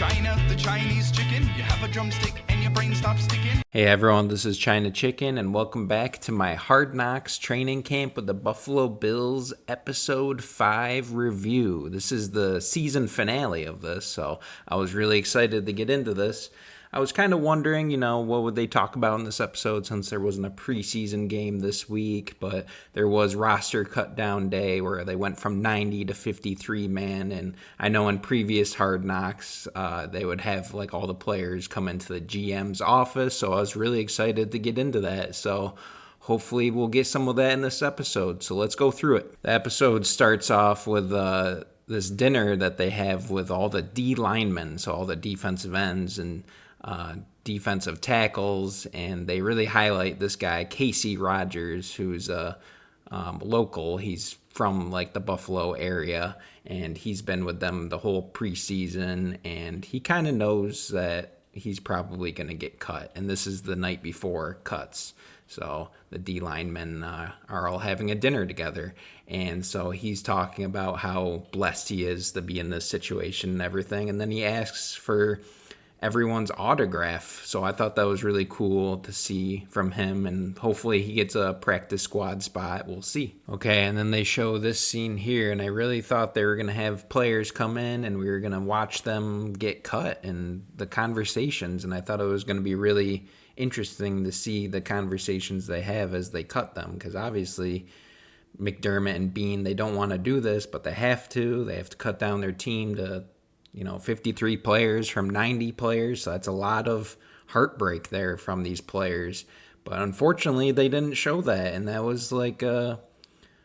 China, the Chinese chicken. You have a drumstick and your brain stops sticking. Hey everyone, this is China Chicken, and welcome back to my Hard Knocks training camp with the Buffalo Bills episode 5 review. This is the season finale of this, so I was really excited to get into this. I was kind of wondering, what would they talk about in this episode since there wasn't a preseason game this week, but there was roster cut down day where they went from 90 to 53 man, and I know in previous Hard Knocks, they would have like all the players come into the GM's office, so I was really excited to get into that. So hopefully we'll get some of that in this episode. So let's go through it. The episode starts off with this dinner that they have with all the D linemen, so all the defensive ends and defensive tackles, and they really highlight this guy, Casey Rogers, who's a local. He's from like the Buffalo area, and he's been with them the whole preseason, and he kind of knows that he's probably going to get cut, and this is the night before cuts. So the D linemen are all having a dinner together, and so he's talking about how blessed he is to be in this situation and everything, and then he asks for everyone's autograph. So I thought that was really cool to see from him, and hopefully he gets a practice squad spot. We'll see. Okay, and then they show this scene here, and I really thought they were going to have players come in and we were going to watch them get cut and the conversations, and I thought it was going to be really interesting to see the conversations they have as they cut them, because obviously McDermott and Bean, they don't want to do this, but they have to. They have to cut down their team to 53 players from 90 players. So that's a lot of heartbreak there from these players. But unfortunately, they didn't show that. And that was like a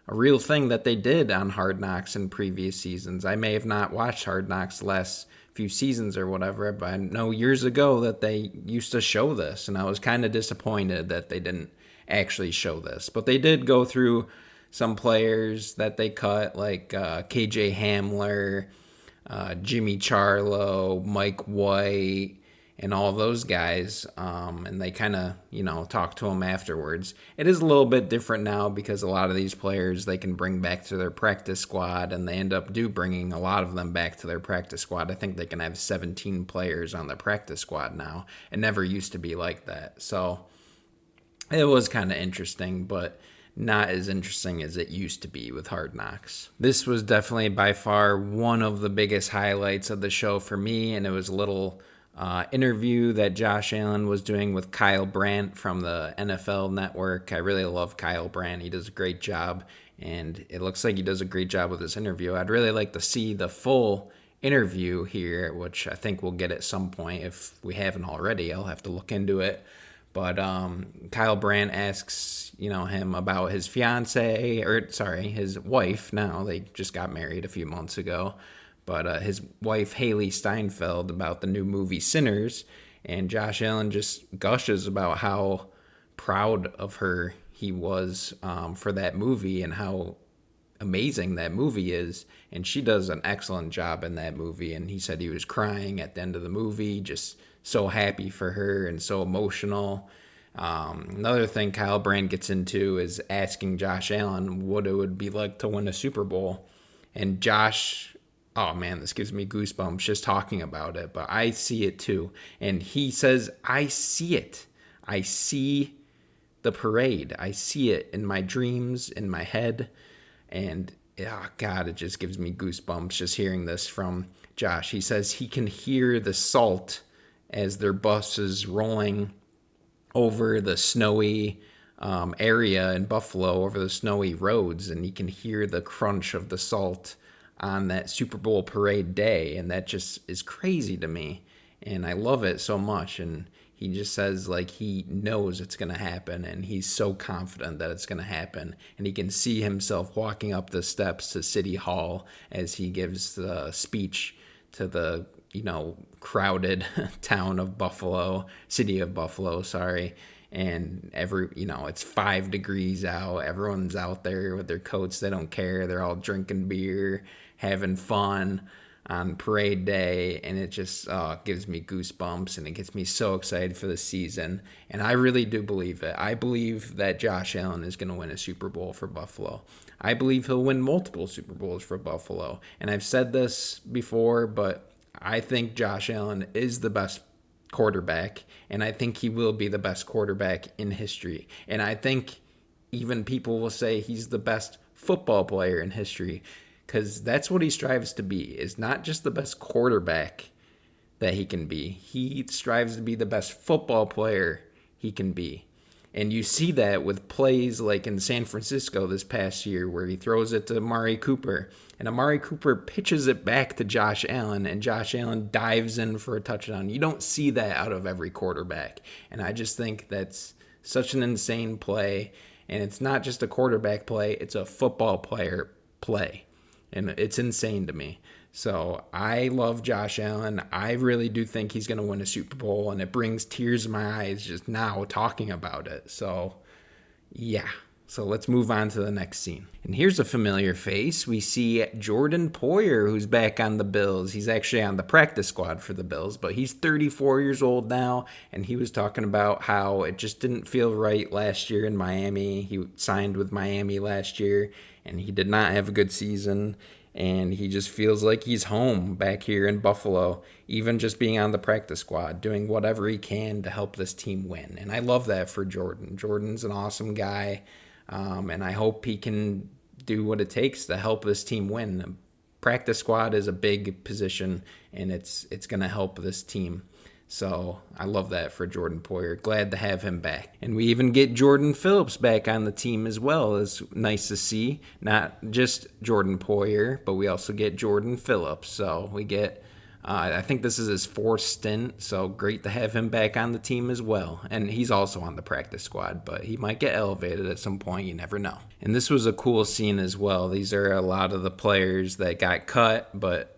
real thing that they did on Hard Knocks in previous seasons. I may have not watched Hard Knocks the last few seasons or whatever, but I know years ago that they used to show this. And I was kind of disappointed that they didn't actually show this. But they did go through some players that they cut, like KJ Hamler, Jimmy Charlo, Mike White, and all those guys, and they kind of, talk to them afterwards. It is a little bit different now because a lot of these players they can bring back to their practice squad, and they end up bringing a lot of them back to their practice squad. I think they can have 17 players on their practice squad now. It never used to be like that. So it was kind of interesting, but not as interesting as it used to be with Hard Knocks. This was definitely by far one of the biggest highlights of the show for me, and it was a little interview that Josh Allen was doing with Kyle Brandt from the NFL Network. I really love Kyle Brandt. He does a great job, and it looks like he does a great job with this interview. I'd really like to see the full interview here, which I think we'll get at some point. If we haven't already, I'll have to look into it. But Kyle Brandt asks, him about his his wife now. They just got married a few months ago. But his wife, Haley Steinfeld, about the new movie Sinners. And Josh Allen just gushes about how proud of her he was for that movie and how amazing that movie is. And she does an excellent job in that movie. And he said he was crying at the end of the movie, just so happy for her and so emotional. Another thing Kyle Brandt gets into is asking Josh Allen what it would be like to win a Super Bowl. And Josh, oh man, this gives me goosebumps just talking about it, but I see it too. And he says, I see it. I see the parade. I see it in my dreams, in my head. And oh God, it just gives me goosebumps just hearing this from Josh. He says he can hear the salt as their bus is rolling over the snowy area in Buffalo, over the snowy roads, and you can hear the crunch of the salt on that Super Bowl parade day, and that just is crazy to me, and I love it so much. And he just says like he knows it's going to happen, and he's so confident that it's going to happen, and he can see himself walking up the steps to City Hall as he gives the speech to the crowded town of Buffalo, city of Buffalo, sorry. And it's 5 degrees out. Everyone's out there with their coats. They don't care. They're all drinking beer, having fun on parade day. And it just gives me goosebumps, and it gets me so excited for the season. And I really do believe it. I believe that Josh Allen is going to win a Super Bowl for Buffalo. I believe he'll win multiple Super Bowls for Buffalo. And I've said this before, but I think Josh Allen is the best quarterback, and I think he will be the best quarterback in history. And I think even people will say he's the best football player in history, because that's what he strives to be, is not just the best quarterback that he can be. He strives to be the best football player he can be. And you see that with plays like in San Francisco this past year where he throws it to Amari Cooper. And Amari Cooper pitches it back to Josh Allen, and Josh Allen dives in for a touchdown. You don't see that out of every quarterback. And I just think that's such an insane play. And it's not just a quarterback play, it's a football player play. And it's insane to me. So I love Josh Allen. I really do think he's going to win a Super Bowl, and it brings tears to my eyes just now talking about it. So, yeah. So let's move on to the next scene. And here's a familiar face. We see Jordan Poyer, who's back on the Bills. He's actually on the practice squad for the Bills, but he's 34 years old now, and he was talking about how it just didn't feel right last year in Miami. He signed with Miami last year, and he did not have a good season. And he just feels like he's home back here in Buffalo, even just being on the practice squad, doing whatever he can to help this team win. And I love that for Jordan. Jordan's an awesome guy, and I hope he can do what it takes to help this team win. The practice squad is a big position, and it's going to help this team. So I love that for Jordan Poyer. Glad to have him back. And we even get Jordan Phillips back on the team as well. It's nice to see. Not just Jordan Poyer, but we also get Jordan Phillips. So we get, I think this is his fourth stint. So great to have him back on the team as well. And he's also on the practice squad, but he might get elevated at some point. You never know. And this was a cool scene as well. These are a lot of the players that got cut, but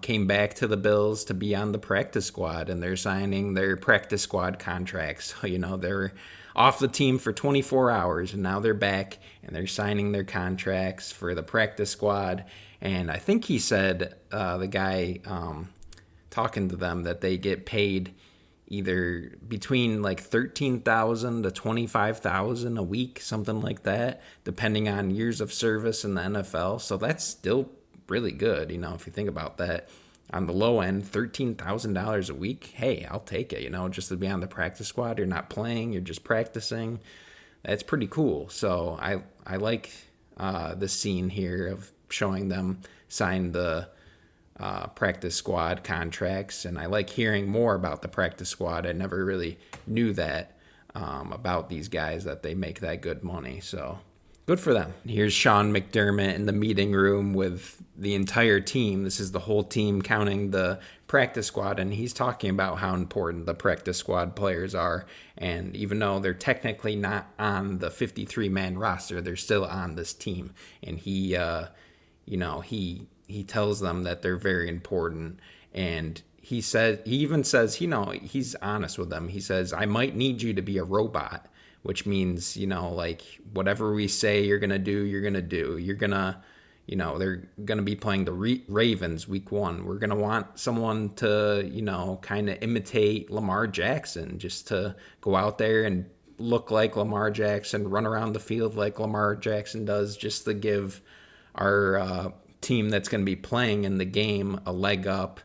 came back to the Bills to be on the practice squad, and they're signing their practice squad contracts. You know, they're off the team for 24 hours, and now they're back, and they're signing their contracts for the practice squad. And I think he said, the guy talking to them, that they get paid either between like $13,000 to $25,000 a week, something like that, depending on years of service in the NFL. So that's still really good, you know, if you think about that. On the low end, $13,000 a week, hey, I'll take it, you know, just to be on the practice squad. You're not playing, you're just practicing. That's pretty cool. So I like the scene here of showing them sign the practice squad contracts, and I like hearing more about the practice squad. I never really knew that about these guys, that they make that good money. So good for them. Here's Sean McDermott in the meeting room with the entire team. This is the whole team counting the practice squad, and he's talking about how important the practice squad players are. And even though they're technically not on the 53-man roster, they're still on this team. And he tells them that they're very important. And he even says, he's honest with them. He says, I might need you to be a robot, which means, like whatever we say you're going to do, you're going to do. You're going to, they're going to be playing the Ravens week 1. We're going to want someone to, kind of imitate Lamar Jackson, just to go out there and look like Lamar Jackson, run around the field like Lamar Jackson does, just to give our team that's going to be playing in the game a leg up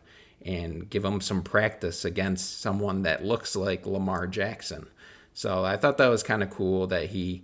and give them some practice against someone that looks like Lamar Jackson. So I thought that was kind of cool that he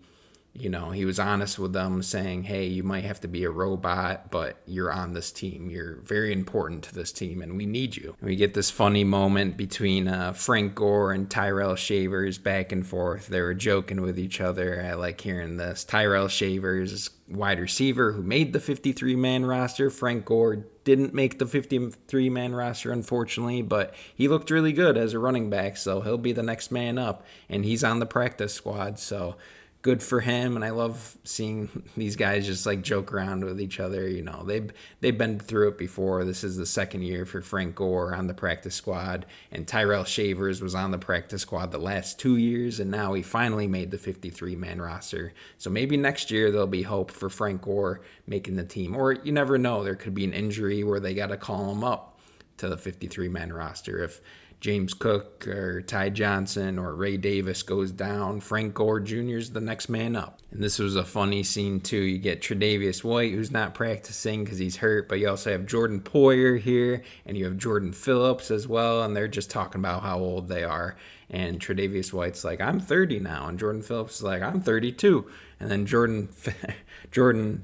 was honest with them, saying, hey, you might have to be a robot, but you're on this team. You're very important to this team, and we need you. And we get this funny moment between Frank Gore and Tyrell Shavers back and forth. They were joking with each other. I like hearing this. Tyrell Shavers, wide receiver who made the 53-man roster. Frank Gore didn't make the 53-man roster, unfortunately, but he looked really good as a running back, so he'll be the next man up, and he's on the practice squad, so good for him. And I love seeing these guys just like joke around with each other. They've been through it before. This is the second year for Frank Gore on the practice squad, and Tyrell Shavers was on the practice squad the last 2 years, and now he finally made the 53-man roster. So maybe next year there'll be hope for Frank Gore making the team, or you never know, there could be an injury where they got to call him up to the 53-man roster. If James Cook or Ty Johnson or Ray Davis goes down, Frank Gore Jr. is the next man up. And this was a funny scene too. You get Tre'Davious White, who's not practicing because he's hurt, but you also have Jordan Poyer here, and you have Jordan Phillips as well, and they're just talking about how old they are. And Tre'Davious White's like, I'm 30 now, and Jordan Phillips is like, I'm 32. And then Jordan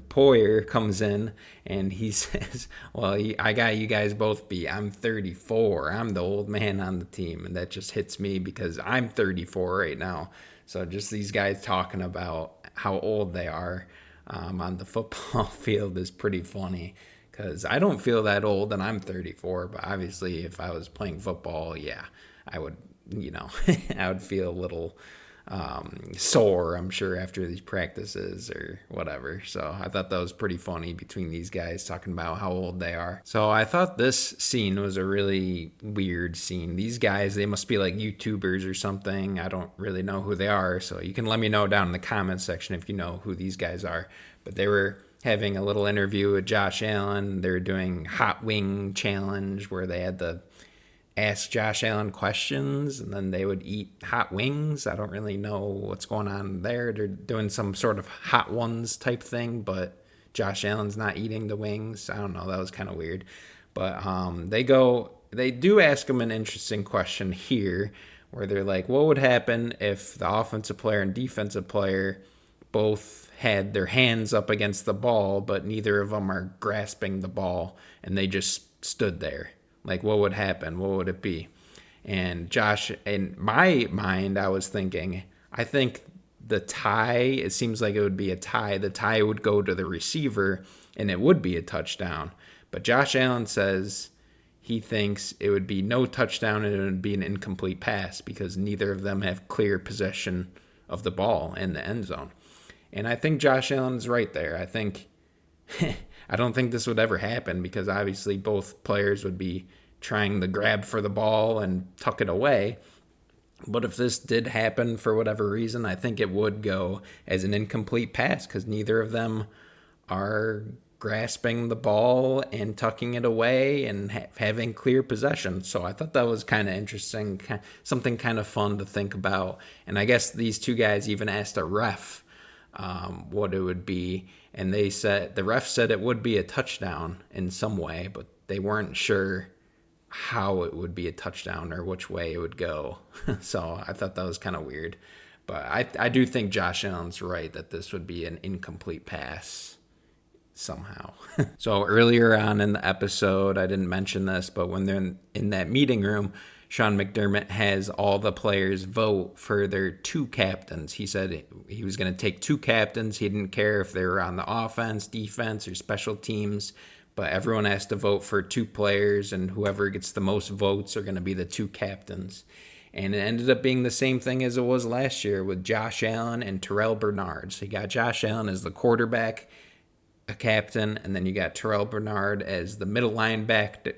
Poyer comes in and he says, well, I got you guys both beat. I'm 34. I'm the old man on the team. And that just hits me because I'm 34 right now. So just these guys talking about how old they are on the football field is pretty funny, because I don't feel that old and I'm 34. But obviously if I was playing football, yeah, I would, I would feel a little sore, I'm sure, after these practices or whatever. So I thought that was pretty funny between these guys talking about how old they are. So I thought this scene was a really weird scene. These guys, they must be like YouTubers or something. I don't really know who they are. So you can let me know down in the comments section if you know who these guys are. But they were having a little interview with Josh Allen. They were doing hot wing challenge where they had to ask Josh Allen questions and then they would eat hot wings. I don't really know what's going on there. They're doing some sort of hot ones type thing, but Josh Allen's not eating the wings. I don't know. That was kind of weird. But they do ask him an interesting question here where they're like, what would happen if the offensive player and defensive player both had their hands up against the ball, but neither of them are grasping the ball and they just stood there? Like, what would happen? What would it be? And Josh, in my mind, I was thinking, I think the tie, it seems like it would be a tie. The tie would go to the receiver, and it would be a touchdown. But Josh Allen says he thinks it would be no touchdown and it would be an incomplete pass because neither of them have clear possession of the ball in the end zone. And I think Josh Allen's right there. I don't think this would ever happen because obviously both players would be trying to grab for the ball and tuck it away. But if this did happen for whatever reason, I think it would go as an incomplete pass because neither of them are grasping the ball and tucking it away and having clear possession. So I thought that was kind of interesting, something kind of fun to think about. And I guess these two guys even asked a ref what it would be, and the ref said it would be a touchdown in some way, but they weren't sure how it would be a touchdown or which way it would go. So I thought that was kind of weird, but I do think Josh Allen's right that this would be an incomplete pass somehow. So earlier on in the episode, I didn't mention this, but when they're in that meeting room, Sean McDermott has all the players vote for their two captains. He said he was going to take two captains. He didn't care if they were on the offense, defense, or special teams, but everyone has to vote for two players, and whoever gets the most votes are going to be the two captains. And it ended up being the same thing as it was last year with Josh Allen and Terrell Bernard. So you got Josh Allen as the quarterback, a captain, and then you got Terrell Bernard as the middle linebacker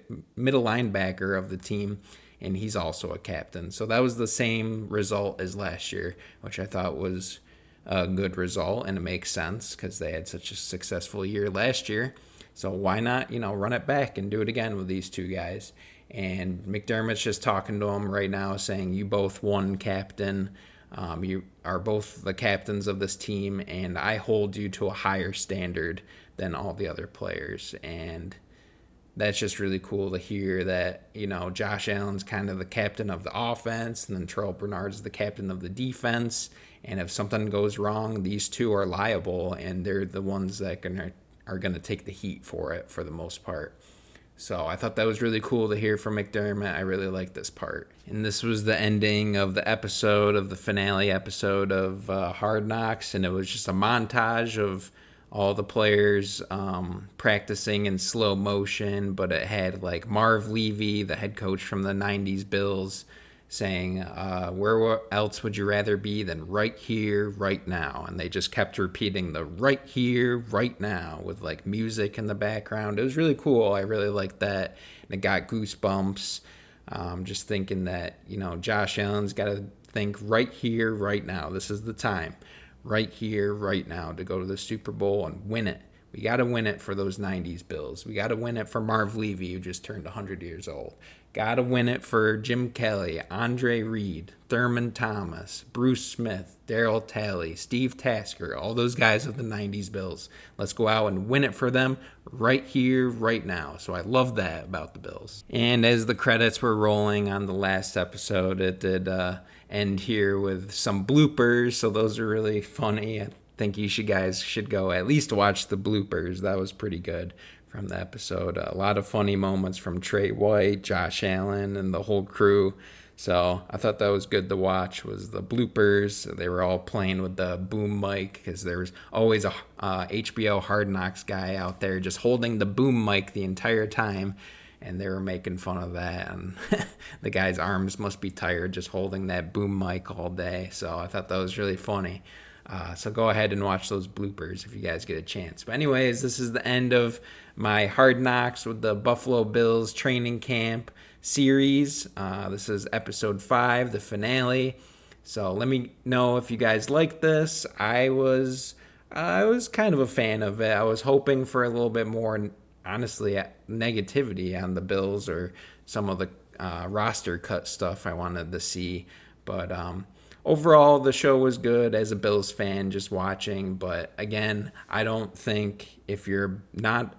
of the team, and he's also a captain. So that was the same result as last year, which I thought was a good result, and it makes sense because they had such a successful year last year. So why not, run it back and do it again with these two guys? And McDermott's just talking to him right now saying, you both won, captain. You are both the captains of this team, and I hold you to a higher standard than all the other players. And that's just really cool to hear that, Josh Allen's kind of the captain of the offense, and then Terrell Bernard's the captain of the defense. And if something goes wrong, these two are liable, and they're the ones that are going to take the heat for it for the most part. So I thought that was really cool to hear from McDermott. I really liked this part. And this was the ending of the finale episode of Hard Knocks, and it was just a montage of all the players practicing in slow motion, but it had like Marv Levy, the head coach from the 90s Bills, saying, where else would you rather be than right here, right now? And they just kept repeating the right here, right now with like music in the background. It was really cool. I really liked that. And it got goosebumps. Just thinking that, Josh Allen's got to think right here, right now. This is the time. Right here, right now, to go to the Super Bowl and win it. We got to win it for those 90s Bills. We got to win it for Marv Levy, who just turned 100 years old. Gotta win it for Jim Kelly, Andre Reed, Thurman Thomas, Bruce Smith, Darryl Talley, Steve Tasker, all those guys of the 90s Bills. Let's go out and win it for them right here, right now. So I love that about the Bills. And as the credits were rolling on the last episode, it did end here with some bloopers. So those are really funny. I think you guys should go at least watch the bloopers. That was pretty good from the episode. A lot of funny moments from Trey White, Josh Allen, and the whole crew. So I thought that was good to watch, was the bloopers. They were all playing with the boom mic because there was always a HBO Hard Knocks guy out there just holding the boom mic the entire time, and they were making fun of that. And the guy's arms must be tired just holding that boom mic all day. So I thought that was really funny. So go ahead and watch those bloopers if you guys get a chance. But anyways, this is the end of my Hard Knocks with the Buffalo Bills training camp series. This is episode 5, the finale. So let me know if you guys like this. I was kind of a fan of it. I was hoping for a little bit more, honestly, negativity on the Bills or some of the roster cut stuff I wanted to see. But overall, the show was good as a Bills fan just watching. But again, I don't think if you're not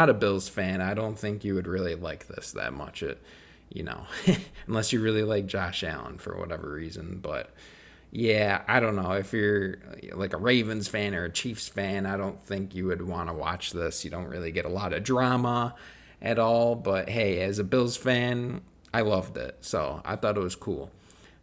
a Bills fan, I don't think you would really like this that much. Unless you really like Josh Allen for whatever reason. But yeah, I don't know. If you're like a Ravens fan or a Chiefs fan, I don't think you would want to watch this. You don't really get a lot of drama at all. But hey, as a Bills fan, I loved it. So I thought it was cool.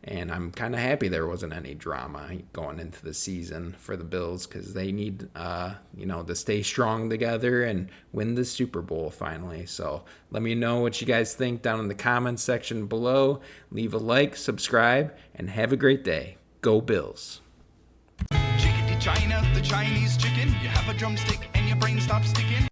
And I'm kind of happy there wasn't any drama going into the season for the Bills because they need, to stay strong together and win the Super Bowl finally. So let me know what you guys think down in the comments section below. Leave a like, subscribe, and have a great day. Go Bills. Chickadee China, the Chinese chicken. You have a drumstick and your brain stops sticking.